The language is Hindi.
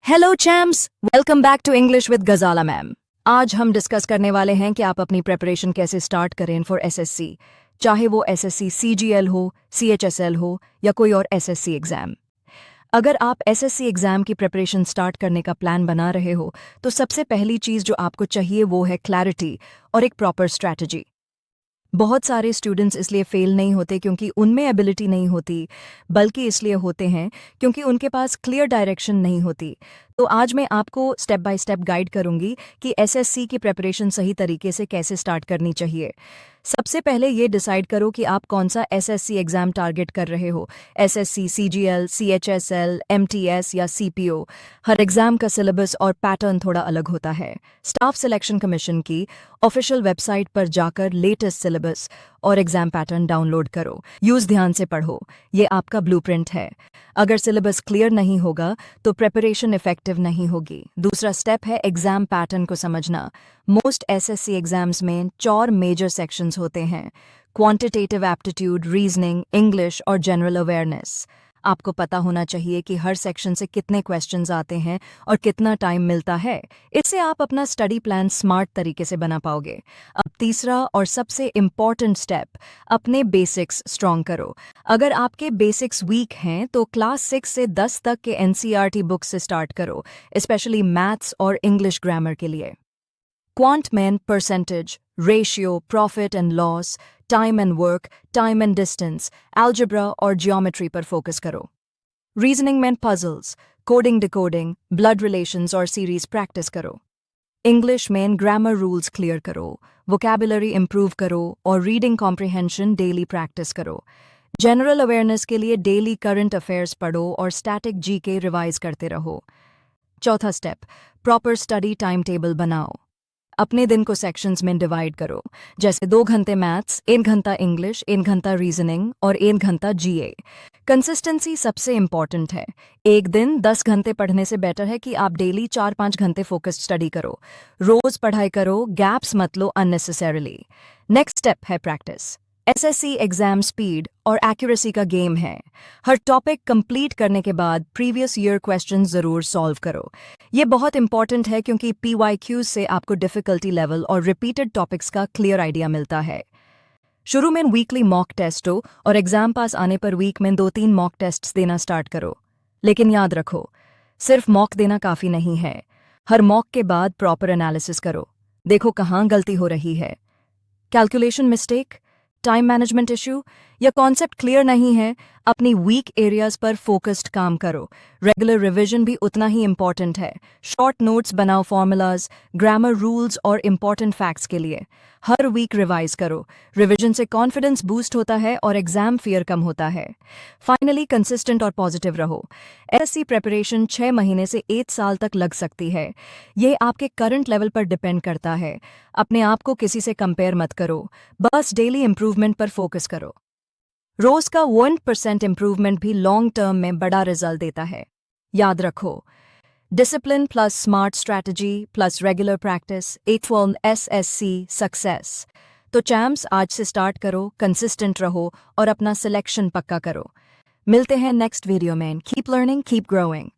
Hello champs, welcome back to English with Ghazala ma'am. आज हम डिस्कस करने वाले हैं कि आप अपनी प्रेपरेशन कैसे स्टार्ट करें फॉर एसएससी, चाहे वो एसएससी सीजीएल हो, सीएचएसएल हो या कोई और एसएससी एग्जाम। अगर आप एसएससी एग्जाम की प्रिपरेशन स्टार्ट करने का प्लान बना रहे हो तो सबसे पहली चीज़ जो आपको चाहिए वो है क्लैरिटी और एक प्रॉपर स्ट्रैटेजी। बहुत सारे स्टूडेंट्स इसलिए फेल नहीं होते क्योंकि उनमें एबिलिटी नहीं होती, बल्कि इसलिए होते हैं क्योंकि उनके पास क्लियर डायरेक्शन नहीं होती। तो आज मैं आपको स्टेप बाय स्टेप गाइड करूंगी कि एसएससी की प्रिपरेशन सही तरीके से कैसे स्टार्ट करनी चाहिए। सबसे पहले ये डिसाइड करो कि आप कौन सा एसएससी एग्जाम टारगेट कर रहे हो। एसएससी, सीजीएल, सीएचएसएल, एमटीएस या सीपीओ। हर एग्जाम का सिलेबस और पैटर्न थोड़ा अलग होता है। स्टाफ सिलेक्शन कमीशन की ऑफिशियल वेबसाइट पर जाकर लेटेस्ट सिलेबस और एग्जाम पैटर्न डाउनलोड करो। यूज़ ध्यान से पढ़ो, ये आपका ब्लूप्रिंट है। अगर सिलेबस क्लियर नहीं होगा तो प्रिपरेशन इफेक्टिव नहीं होगी। दूसरा स्टेप है एग्जाम पैटर्न को समझना। मोस्ट एसएससी एग्जाम्स में 4 मेजर सेक्शंस होते हैं: क्वांटिटेटिव एप्टीट्यूड, रीजनिंग, इंग्लिश और जनरल अवेयरनेस। आपको पता होना चाहिए कि हर सेक्शन से कितने क्वेश्चंस आते हैं और कितना टाइम मिलता है। इससे आप अपना स्टडी प्लान स्मार्ट तरीके से बना पाओगे। अब तीसरा और सबसे इम्पॉर्टेंट स्टेप, अपने बेसिक्स स्ट्रॉन्ग करो। अगर आपके बेसिक्स वीक हैं तो क्लास 6 से 10 तक के एनसीईआरटी बुक्स से स्टार्ट करो, स्पेशली मैथ्स और इंग्लिश ग्रामर के लिए। क्वांट में percentage, ratio, profit and loss, time and work, time and distance, algebra और जियोमेट्री पर फोकस करो। रीजनिंग में puzzles, coding, decoding, blood relations और सीरीज प्रैक्टिस करो। इंग्लिश में ग्रामर रूल्स क्लियर करो, वोकैबुलरी इंप्रूव करो और रीडिंग कॉम्प्रिहेंशन डेली प्रैक्टिस करो। जनरल अवेयरनेस के लिए डेली करंट अफेयर्स पढ़ो और स्टैटिक जीके रिवाइज करते रहो। चौथा step, proper study time table बनाओ। अपने दिन को सेक्शंस में डिवाइड करो, जैसे 2 घंटे मैथ्स, 1 घंटा इंग्लिश, 1 घंटा रीजनिंग और 1 घंटा जीए। कंसिस्टेंसी सबसे इंपॉर्टेंट है। एक दिन 10 घंटे पढ़ने से बेटर है कि आप डेली 4-5 घंटे फोकस्ड स्टडी करो। रोज पढ़ाई करो, गैप्स मत लो अननेसेसरीली। नेक्स्ट स्टेप है प्रैक्टिस। एसएससी एग्जाम स्पीड और एक्यूरेसी का गेम है। हर टॉपिक कंप्लीट करने के बाद प्रीवियस ईयर क्वेश्चन जरूर सॉल्व करो। ये बहुत इंपॉर्टेंट है क्योंकि पीवाईक्यूज से आपको डिफिकल्टी लेवल और रिपीटेड टॉपिक्स का क्लियर आइडिया मिलता है। शुरू में वीकली मॉक टेस्ट हो और एग्जाम पास आने पर वीक में 2-3 मॉक टेस्ट्स देना स्टार्ट करो। लेकिन याद रखो, सिर्फ मॉक देना काफ़ी नहीं है। हर मॉक के बाद प्रॉपर एनालिसिस करो, देखो कहाँ गलती हो रही है। Calculation mistake, time management issue या कॉन्सेप्ट क्लियर नहीं है, अपनी वीक एरियाज पर फोकस्ड काम करो। रेगुलर रिवीजन भी उतना ही इंपॉर्टेंट है। शॉर्ट नोट्स बनाओ फॉर्मूलाज, ग्रामर रूल्स और इंपॉर्टेंट फैक्ट्स के लिए। हर वीक रिवाइज करो। रिवीजन से कॉन्फिडेंस बूस्ट होता है और एग्जाम फियर कम होता है। फाइनली कंसिस्टेंट और पॉजिटिव रहो। एसएससी प्रिपरेशन 6 महीने से 1 साल तक लग सकती है। ये आपके करंट लेवल पर डिपेंड करता है। अपने आप को किसी से कंपेयर मत करो, बस डेली इंप्रूवमेंट पर फोकस करो। रोज का 1% इंप्रूवमेंट भी लॉन्ग टर्म में बड़ा रिजल्ट देता है। याद रखो, discipline plus smart strategy plus regular practice equal SSC success. तो चैम्प्स, आज से स्टार्ट करो, कंसिस्टेंट रहो और अपना सिलेक्शन पक्का करो। मिलते हैं नेक्स्ट वीडियो में। Keep learning, keep growing.